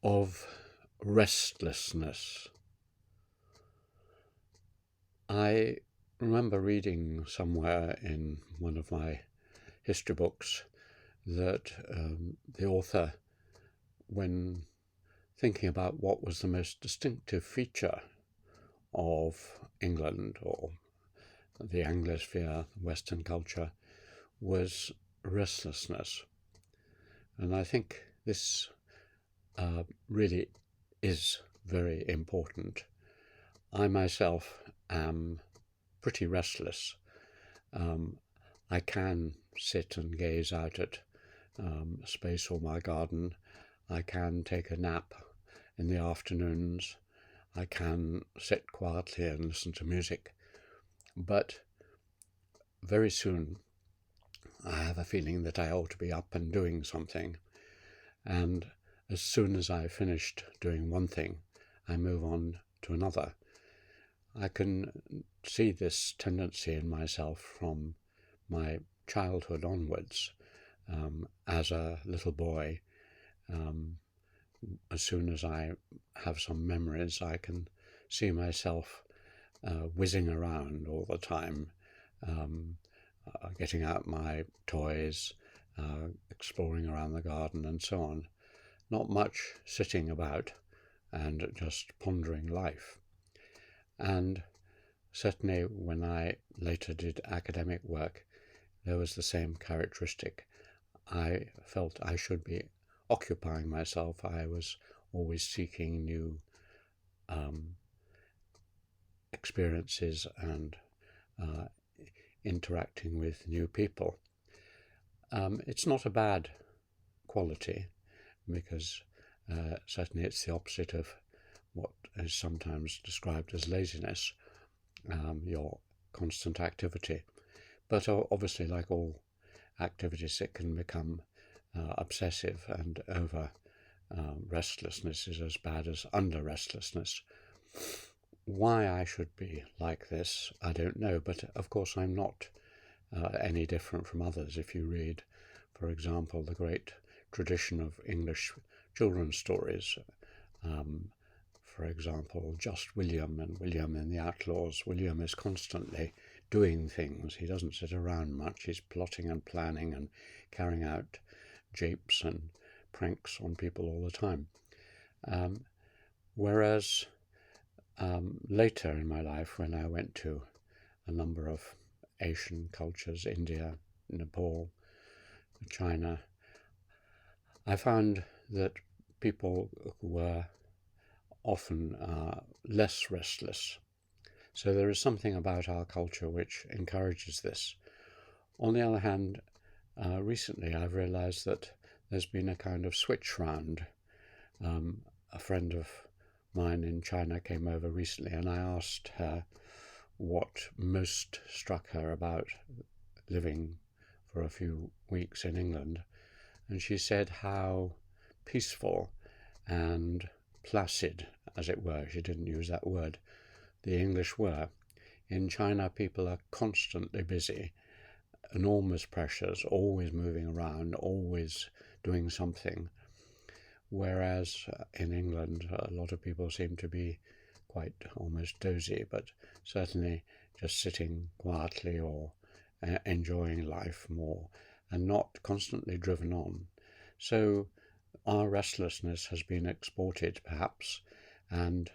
of restlessness. I remember reading somewhere in one of my history books that the author, when thinking about what was the most distinctive feature of England or the Anglosphere, Western culture, was restlessness. And I think this really is very important. I myself am pretty restless. I can sit and gaze out at space or my garden. I can take a nap in the afternoons. I can sit quietly and listen to music. But very soon I have a feeling that I ought to be up and doing something. And as soon as I've finished doing one thing, I move on to another. I can see this tendency in myself from my childhood onwards. As a little boy, as soon as I have some memories, I can see myself whizzing around all the time, getting out my toys, exploring around the garden and so on. Not much sitting about and just pondering life. And certainly when I later did academic work, there was the same characteristic. I felt I should be occupying myself. I was always seeking new experiences and interacting with new people. It's not a bad quality because certainly it's the opposite of what is sometimes described as laziness, your constant activity. But obviously, like all activities, it can become obsessive, and over restlessness is as bad as under restlessness. Why I should be like this, I don't know, but of course I'm not any different from others. If you read, for example, the great tradition of English children's stories, for example, Just William and William in the Outlaws, William is constantly doing things. He doesn't sit around much. He's plotting and planning and carrying out japes and pranks on people all the time. Whereas later in my life, when I went to a number of Asian cultures, India, Nepal, China, I found that people were often less restless. So there is something about our culture which encourages this. On the other hand, recently I've realized that there's been a kind of switch round. A friend of mine in China came over recently, and I asked her what most struck her about living for a few weeks in England. And she said how peaceful and placid, as it were, she didn't use that word, the English were. In China, people are constantly busy, enormous pressures, always moving around, always doing something. Whereas in England, a lot of people seem to be quite almost dozy, but certainly just sitting quietly or enjoying life more and not constantly driven on. So our restlessness has been exported, perhaps, and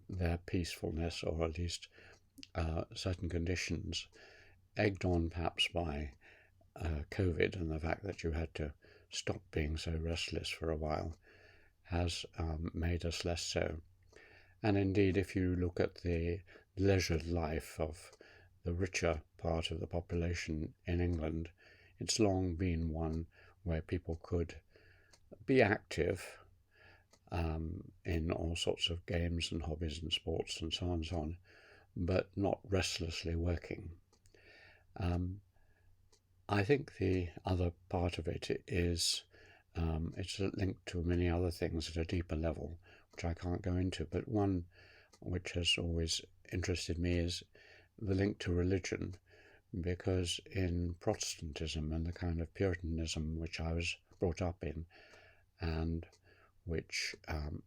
their peacefulness, or at least certain conditions, egged on perhaps by COVID and the fact that you had to stop being so restless for a while, has made us less so. And indeed, if you look at the leisured life of the richer part of the population in England, it's long been one where people could be active in all sorts of games and hobbies and sports and so on and so on, but not restlessly working. I think the other part of it is it's linked to many other things at a deeper level, which I can't go into, but one which has always interested me is the link to religion, because in Protestantism and the kind of Puritanism which I was brought up in, and which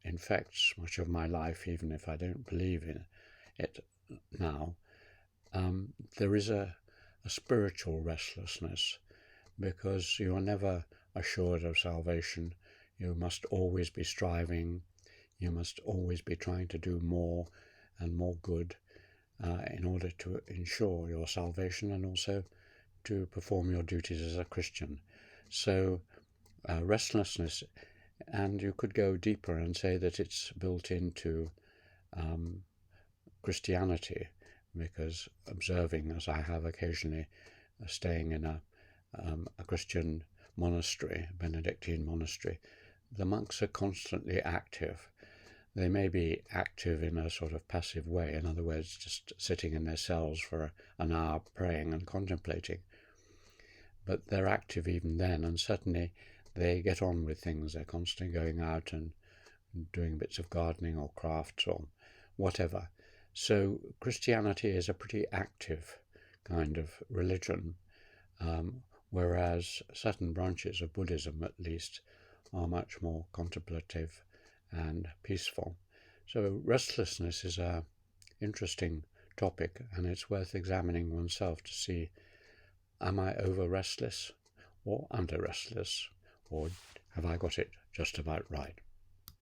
infects much of my life, even if I don't believe in it now. There is a spiritual restlessness, because you are never assured of salvation. You must always be striving. You must always be trying to do more and more good in order to ensure your salvation and also to perform your duties as a Christian. So restlessness, and you could go deeper and say that it's built into Christianity, because observing, as I have occasionally, staying in a Christian monastery, a Benedictine monastery, the monks are constantly active. They may be active in a sort of passive way, in other words, just sitting in their cells for an hour praying and contemplating. But they're active even then, and certainly they get on with things. They're constantly going out and doing bits of gardening or crafts or whatever. So Christianity is a pretty active kind of religion, whereas certain branches of Buddhism, at least, are much more contemplative and peaceful. So restlessness is an interesting topic, and it's worth examining oneself to see, am I over restless or under restless, or have I got it just about right?